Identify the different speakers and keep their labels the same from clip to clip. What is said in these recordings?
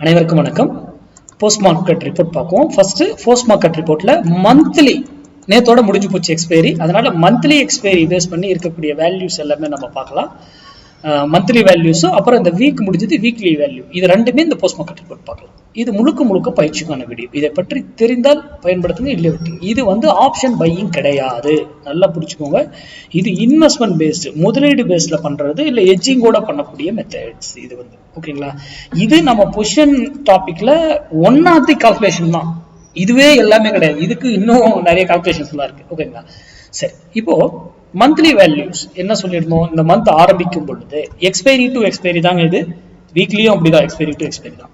Speaker 1: அனைவருக்கும் வணக்கம். Post market report பார்ப்போம். ஃபர்ஸ்ட் போஸ்ட் மார்க்கெட் ரிப்போர்ட்ல மந்த்லி நேத்தோட முடிஞ்சு போச்சு எக்ஸ்பைரி. அதனால மந்த்லி எக்ஸ்பைரி பேஸ் பண்ணி இருக்கக்கூடிய வேல்யூஸ் எல்லாமே நம்ம பார்க்கலாம். மந்த்லி வேல்யூஸும் அப்புறம் இந்த வீக் முடிஞ்சது வீக்லி வேல்யூ, இது ரெண்டுமே இந்த போஸ்ட் மார்க்கெட் ரிப்போர்ட் பார்க்கலாம். இது முழுக்க பயிற்சிக்கான வீடியோ. இதை பற்றி தெரிந்தால் பயன்படுத்துங்க, இல்லை விட்டுங்க. இது ஆப்ஷன் பையிங் கிடையாது, நல்லா புரிச்சுக்கோங்க. இது இன்வெஸ்ட்மெண்ட் பேஸ்டு, முதலீடு பேஸ்ட்ல பண்றது, இல்லை எட்ஜிங்கோட பண்ணக்கூடிய மெத்தட்ஸ். இது ஓகேங்களா. இது நம்ம பொசிஷன் டாபிக்ல ஒன் ஆஃப் தி கால்குலேஷன் தான். இதுவே எல்லாமே கிடையாது, இதுக்கு இன்னும் நிறைய கால்குலேஷன்ஸ் எல்லாம் இருக்கு. ஓகேங்களா. சரி, இப்போ மந்த்லி வேல்யூஸ் என்ன சொல்லிருந்தோம்? இந்த மந்த் ஆரம்பிக்கும் பொழுது எக்ஸ்பைரி டு எக்ஸ்பைரி தாங்க. இது வீக்லியும் அப்படிதான், எக்ஸ்பைரி டு எக்ஸ்பைரி தான்.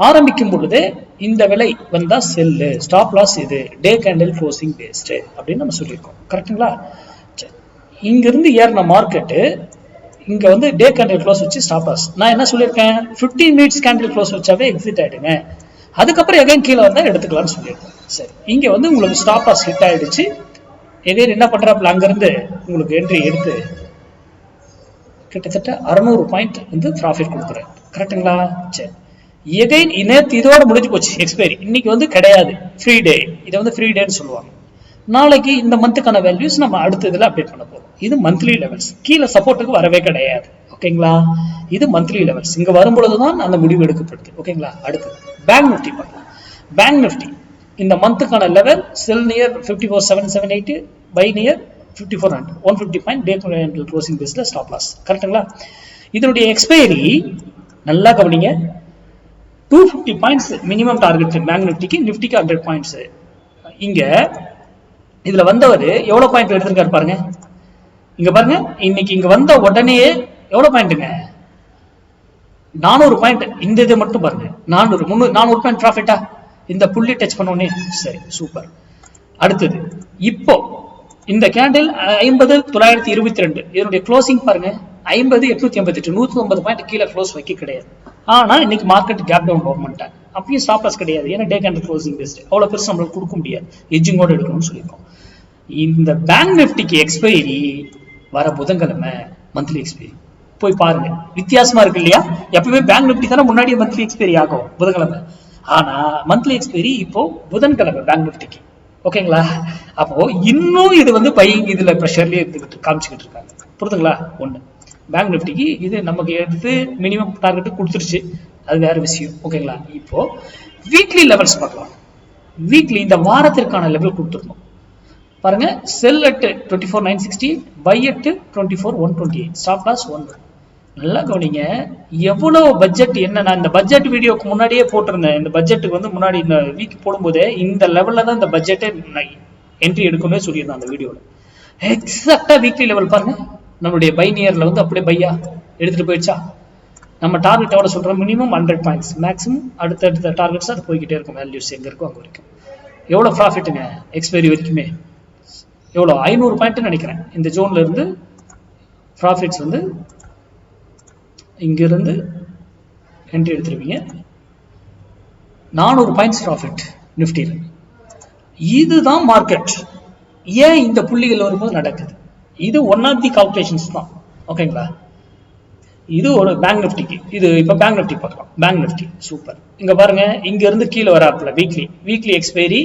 Speaker 1: ஆரம்பிக்கும் பொழுது இந்த விலை வந்தா செல்லு, ஸ்டாப் லாஸ் இது, டே கேண்டில் க்ளோசிங் பேஸ்ட் அப்படின்னு நம்ம சொல்லியிருக்கோம். கரெக்டுங்களா. இங்க இருந்து ஏறின மார்க்கெட்டு இங்க டே கேண்டில் க்ளோஸ் வச்சு ஸ்டாப் லாஸ். நான் என்ன சொல்லியிருக்கேன்? 15 மினிட்ஸ் கேண்டில் க்ளோஸ் வச்சாவே எக்ஸிட் ஆயிடுங்க, அதுக்கப்புறம் எகைன் கீழே வந்தா எடுத்துக்கலாம்னு சொல்லியிருக்கோம். சரி, இங்க உங்களுக்கு ஸ்டாப் லாஸ் ஹிட் ஆயிடுச்சு. எகைன் என்ன பண்றாப்புல, அங்கிருந்து உங்களுக்கு என்ட்ரி எடுத்து கிட்டத்தட்ட 600 பாயிண்ட் ப்ராஃபிட் கொடுக்குறேன். கரெக்டுங்களா. சரி, எகைன் நேற்று இதோட முடிஞ்சு போச்சு எக்ஸ்பைரி. இன்னைக்கு கிடையாது, ஃப்ரீ டே. இதை ஃப்ரீ டேன்னு சொல்லுவாங்க. நாளைக்கு இந்த மந்த்துக்கான வேல்யூஸ் நம்ம அடுத்த இதுல அப்டேட் பண்ண போறோம். இது மந்த்லி லெவல்ஸ், கீழே சப்போர்ட்டுக்கு வரவே கிடையாது. ஓகேங்களா. இது மந்த்லி லெவல்ஸ், இங்க வரும்பொழுதுதான் அந்த முடிவு எடுக்கப்படுது. ஓகேங்களா. அடுத்து பேங்க் நிஃப்டி பார்க்கலாம். பேங்க் நிஃப்டி இந்த மந்த்துக்கான level sell near 54,778, buy near 5400, 150 point day closing பேஸ்ல ஸ்டாப் லாஸ். கரெக்டுங்களா. இதனுடைய எக்ஸ்பைரி நல்லா கவனிங்க, 250 பாயிண்ட்ஸ் மினிமம் டார்கெட் பேங்க் நிஃப்டிக்கு, நிஃப்டிக்கு 100 பாயிண்ட்ஸ். இங்க இதுல வந்தவர் எவ்வளவு பாயிண்ட் எடுத்திருக்காரு பாருங்க. இங்க பாருங்க, இன்னைக்கு இங்க வந்த உடனே எவ்வளவு பாயிண்ட்டுங்க? 400 பாயிண்ட். இந்த இது மட்டும் பாருங்க, 400 பாயிண்ட் ப்ராஃபிட்டா இந்த புள்ளி டச் பண்ணோனே. சரி, சூப்பர். அடுத்தது இப்போ இந்த கேண்டில் 50,922, இதனுடைய க்ளோசிங் பாருங்க 50,888, 150 பாயிண்ட் கீழே க்ளோஸ் வைக்க கிடையாது. ஆனா இன்னைக்கு மார்க்கெட் கேப் டவுன் கவர்மெண்ட், அப்பயும் ஸ்டாப் லாஸ் கிடையாது. ஏன்னா டே கேண்டில் க்ளோசிங் பேஸ்ட், அவ்வளவு பெருசு நம்மளுக்கு கொடுக்க முடியாது, எட்ஜிங்கோட எடுக்கணும்னு சொல்லியிருக்கோம். இந்த பேங்க் நிஃப்டிக்கு எக்ஸ்பைரி வர புதன்கிழமை மந்த்லி எக்ஸ்பைரி. போய் பாருங்க, வித்தியாசமா இருக்கு இல்லையா? எப்பவுமே பேங்க் நிஃப்டி தானே முன்னாடியே மந்த்லி எக்ஸ்பைரி ஆகும் புதன்கிழமை. ஆனா மந்த்லி எக்ஸ்பைரி இப்போ புதன்கிழமை பேங்க் நிஃப்டிக்கு. ஓகேங்களா. அப்போ இன்னும் இது பையிங் இதுல ப்ரெஷர்லயே காமிச்சுக்கிட்டு இருக்காங்க. புரியுதுங்களா. ஒண்ணு பேங்க் நிஃப்டிக்கு இது நமக்கு எடுத்து மினிமம் டார்கெட் கொடுத்துருச்சு, அது வேற விஷயம். ஓகேங்களா. இப்போ வீக்லி லெவல்ஸ் பார்க்கலாம். வீக்லி இந்த வாரத்திற்கான லெவல் கொடுத்துருக்கோம் பாருங்க. Sell at 24,960, buy at 24,128, stop loss 1. நல்லா கவனிங்க, எவ்வளவு பட்ஜெட் என்ன. நான் இந்த பட்ஜெட் வீடியோக்கு முன்னாடியே போட்டிருந்தேன். இந்த பட்ஜெட்டுக்கு முன்னாடி இந்த வீக் போடும்போதே இந்த லெவல்ல தான் இந்த பட்ஜெட்டை என்ட்ரி எடுக்கணும்னு சொல்லியிருந்தேன் அந்த வீடியோல. எக்ஸாக்டா வீக்லி லெவல் பாருங்க, நம்மளுடைய பை நியர்ல அப்படியே பையா எடுத்துட்டு போயிடுச்சா. நம்ம டார்கெட் எவ்வளவு சொல்றோம்? மினிமம் 100 பாயிண்ட்ஸ், மேக்ஸிமம் அடுத்த டார்கெட்ஸ் அது போய்கிட்டே இருக்கும். வேல்யூஸ் எங்க இருக்கும் அங்க வரைக்கும். எவ்வளவு ப்ராஃபிட்டுங்க எக்ஸ்பைரி வரைக்குமே? எவ்வளவு? 500 பாயிண்ட் நினைக்கிறேன். இந்த ஜோன்ல இருந்து ப்ராஃபிட்ஸ் இங்க இருந்து என்ட்ரி எடுத்துருவீங்க, 400 பாயிண்ட்ஸ் ப்ராஃபிட் நிஃப்டியில். இதுதான் மார்க்கெட். ஏன் இந்த புள்ளிகள் வரும்போது நடக்குது? இது ஒன் ஆஃப் தி கால்குலேஷன்ஸ் தான். ஓகேங்களா. இது ஒரு பேங்க் நிஃப்டிக்கு. இது இப்ப பேங்க் நிஃப்டி பார்க்கலாம். Bank Nifty super. இங்க பாருங்க, இங்க இருந்து கீழே வராப்புல வீக்லி எக்ஸ்பைரி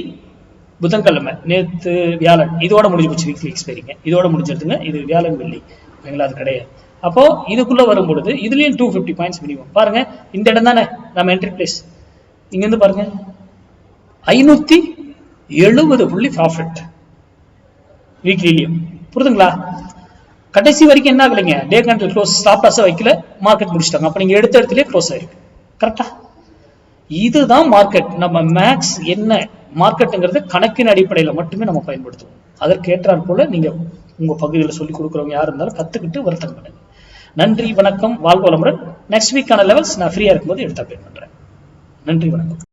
Speaker 1: புதன்கிழமை, நேற்று வியாழன், இதோட முடிஞ்சு போச்சு வீக்லி எக்ஸ்பைரிங்க. இதோட முடிஞ்சிருதுங்க. இது வியாழன் வெள்ளி. ஓகேங்களா. அது கிடையாது. அப்போ இதுக்குள்ள வரும்பொழுது இதுலயும் 250 பாயிண்ட்ஸ் மினிமம். பாருங்க, இந்த இடம் தானே நம்ம என்ட்ரி பிளேஸ். இங்க இருந்து பாருங்க 570 புள்ளி ப்ராஃபிட் வீக்லியும். புரியுதுங்களா. கடைசி வரைக்கும் என்ன ஆகலைங்க, day candle close stop loss வைக்கல, மார்க்கெட் முடிச்சிட்டாங்க. அப்ப நீங்க எடுத்த இடத்துலயே க்ளோஸ் ஆயிருக்கு. கரெக்டா. இதுதான் மார்க்கெட். நம்ம மேக்ஸ் என்ன மார்க்கெட்டுங்கிறது கணக்கின் அடிப்படையில் மட்டுமே நம்ம பயன்படுத்துவோம். அதற்கு ஏற்றாற் போல நீங்க உங்க பகுதியில் சொல்லிக் கொடுக்குறவங்க யாரு இருந்தாலும் கத்துக்கிட்டு வருத்தம் பண்ணுங்க. நன்றி, வணக்கம், வாழ்க வளமுடன். நெக்ஸ்ட் வீக்கான லெவல்ஸ் நான் ஃப்ரீயா இருக்கும்போது எடுத்து அப்டேட் பண்றேன். நன்றி, வணக்கம்.